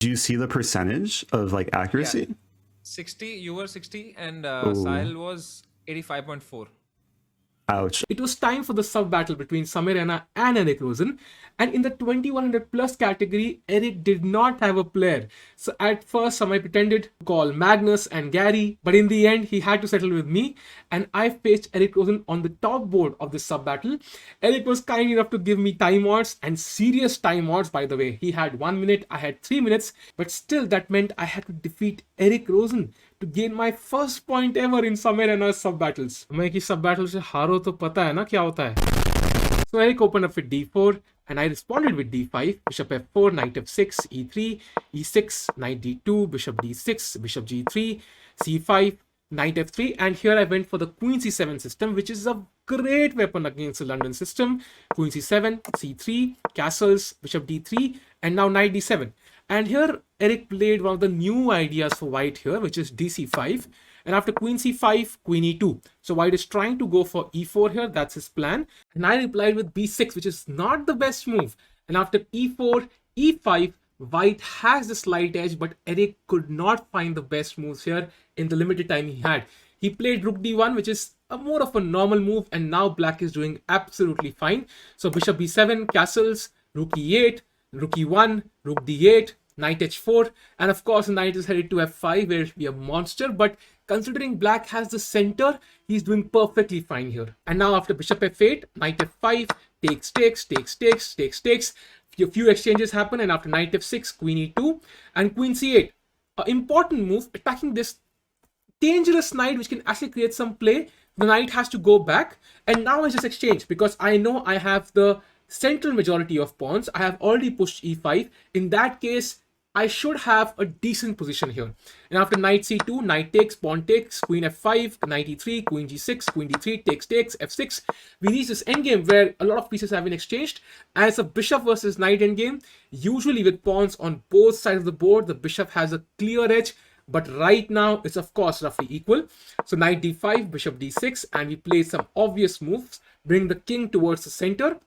Do you see the percentage of like Yeah, accuracy? 60. You were 60, and Oh, Sahil was 85.4. ouch. It was time for the sub battle between Samay Raina and Eric Rosen. And in the 2100 plus category, Eric did not have a player. So at first, Samay pretended to call Magnus and Gary, but in the end, he had to settle with me. And I faced Eric Rosen on the top board of this sub battle. Eric was kind enough to give me time odds, and serious time odds, by the way. He had 1 minute, I had 3 minutes, but still, that meant I had to defeat Eric Rosen to gain my first point ever in Samay Raina Sub Battles. मैं कि sub battle से हारो तो पता है ना क्या होता है. So Eric opened up with d4 and I responded with d5, bishop f4, knight f6, e3, e6, knight d2, bishop d6, bishop g3, c5, knight f3, and here I went for the queen c7 system, which is a great weapon against the London system. Queen c7, c3, castles, bishop d3, and now knight d7. And here Eric played one of the new ideas for white here, which is dc5. And after queen c5, queen e2. So white is trying to go for e4 here. That's his plan. And I replied with b6, which is not the best move. And after e4, e5, white has the slight edge, but Eric could not find the best moves here in the limited time he had. He played rook d1, which is a more of a normal move, and now black is doing absolutely fine. So bishop b7, castles, rook e8, rook e1, rook d8, knight h4, and of course the knight is headed to f5 where it will be a monster, but considering black has the center, he's doing perfectly fine here. And now after bishop f8, knight f5, takes, takes, takes, takes, takes, takes, a few exchanges happen, and after knight f6, queen e2, and queen c8. An important move, attacking this dangerous knight which can actually create some play. The knight has to go back, and now I just exchange because I know I have the central majority of pawns. I have already pushed e5. In that case, I should have a decent position here. And after knight c2, knight takes, pawn takes, queen f5, knight e3, queen g6, queen d3, takes, takes, f6. We reach this endgame where a lot of pieces have been exchanged. As a bishop versus knight endgame, usually with pawns on both sides of the board, the bishop has a clear edge. But right now, it's of course roughly equal. So knight d5, bishop d6, and we play some obvious moves. Bring the king towards the center.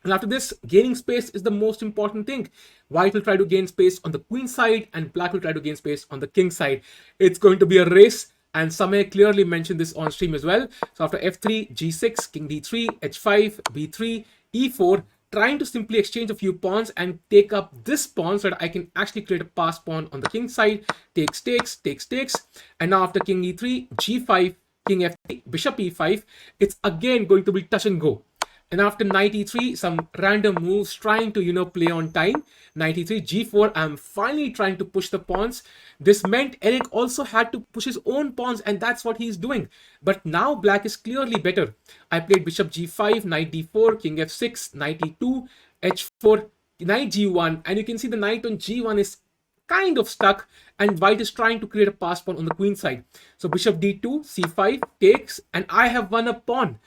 And after this, gaining space is the most important thing. White will try to gain space on the queen side, and black will try to gain space on the king side. It's going to be a race, and Samay clearly mentioned this on stream as well. So after f3, g6, king d3, h5, b3, e4, trying to simply exchange a few pawns and take up this pawn so that I can actually create a pass pawn on the king side. Takes, takes, takes, takes. And now after king e3, g5, king f3, bishop e5, it's again going to be touch and go. And after knight e3, some random moves trying to, play on time. Knight e3, g4, I'm finally trying to push the pawns. This meant Eric also had to push his own pawns, and that's what he's doing. But now black is clearly better. I played bishop g5, knight d4, king f6, knight e2, h4, knight g1, and you can see the knight on g1 is kind of stuck, and white is trying to create a pass pawn on the queen side. So bishop d2, c5, takes, and I have won a pawn.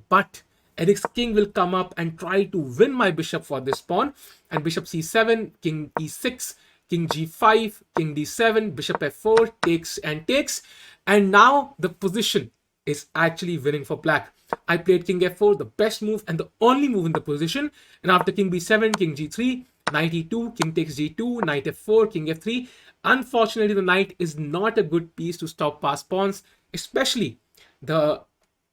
But Eric's king will come up and try to win my bishop for this pawn. And bishop c7, king e6, king g5, king d7, bishop f4, takes and takes. And now the position is actually winning for black. I played king f4, the best move and the only move in the position. And after king b7, king g3, knight e2, king takes g2, knight f4, king f3. Unfortunately, the knight is not a good piece to stop pass pawns, especially the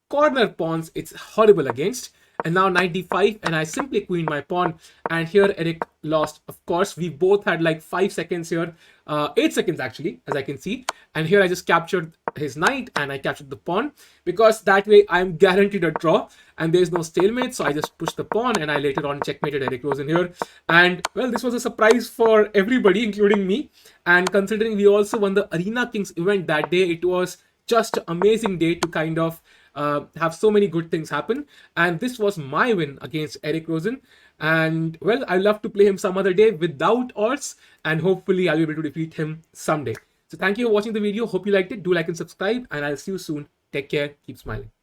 corner pawns. It's horrible against. And now knight d5, and I simply queen my pawn. And here Eric lost. Of course, we both had like 5 seconds here, 8 seconds actually, as I can see. And here I just captured his knight and I captured the pawn, because that way I'm guaranteed a draw and there's no stalemate. So I just pushed the pawn and I later on checkmated Eric Rosen here. And well, this was a surprise for everybody, including me. And considering we also won the Arena Kings event that day, it was just an amazing day to kind of have so many good things happen. And this was my win against Eric Rosen. And well, I'd love to play him some other day without odds, and hopefully I'll be able to defeat him someday. So thank you for watching the video. Hope you liked it. Do like and subscribe, and I'll see you soon. Take care. Keep smiling.